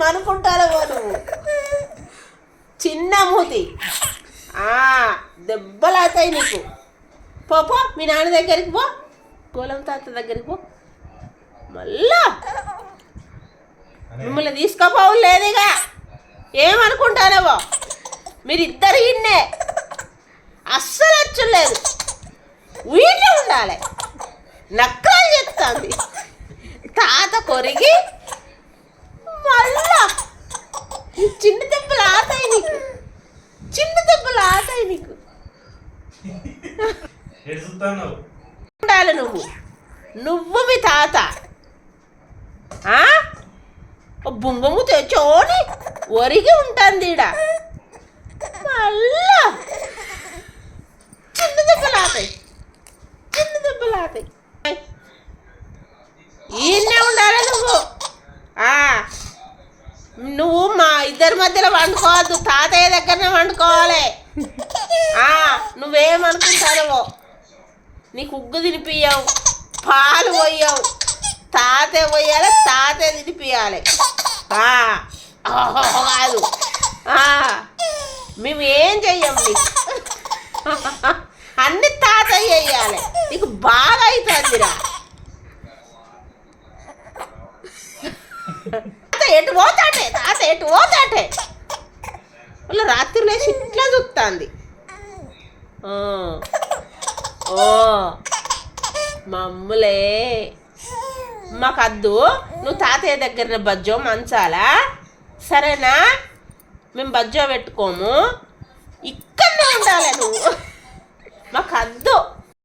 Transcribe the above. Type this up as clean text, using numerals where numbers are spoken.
ఏమనుకుంటారో నువ్వు చిన్న మూతి దెబ్బలాతాయి నీకు. పో మీ నాన్న దగ్గరికి పో, గోలం తాత దగ్గరికి పో. మళ్ళా మిమ్మల్ని తీసుకోపోవు లేదుగా. ఏమనుకుంటారో మీరిద్దరు ఇన్నే అస్సలు వచ్చలేదు. వీటిలో ఉండాలి. నక్కలు చెప్తాంది తాత కొరిగి. మళ్ళా చిన్న దెబ్బలు ఆతాయి నీకు, చిన్న దెబ్బలు ఆతాయి నీకు. ఉండాలి నువ్వు మీ తాత బుంగము తెచ్చోని ఒరిగి ఉంటుంది ఈడ. మళ్ళా చిన్న దెబ్బలు ఆతాయి, చిన్న దెబ్బలు ఆతాయి. ఈయన్నే ఉండాలి నువ్వు మా ఇద్దరి మధ్యలో వండుకోవద్దు, తాతయ్య దగ్గరనే వండుకోవాలి. నువ్వేమనుకుంటారో నీకు ఉగ్గు తినిపియ్యవు, పాలు పోయావు, తాతయ్య పోయాలి, తాతయ్య తినిపియాలి. కాదు మేము ఏం చెయ్యం నీకు, అన్ని తాతయ్య చెయ్యాలి. నీకు బాగా అవుతుందిరా. ఎటు పోతాటే తాత, ఎటు పోతాటే వాళ్ళ రాత్రి లేచి ఇట్లా చూస్తుంది. మమ్ములే మాకద్దు, నువ్వు తాతయ్య దగ్గర బజ్జో మంచాలా, సరేనా? మేము బజ్జో పెట్టుకోము, ఇక్కడనే ఉండాలి నువ్వు. మాకద్దు.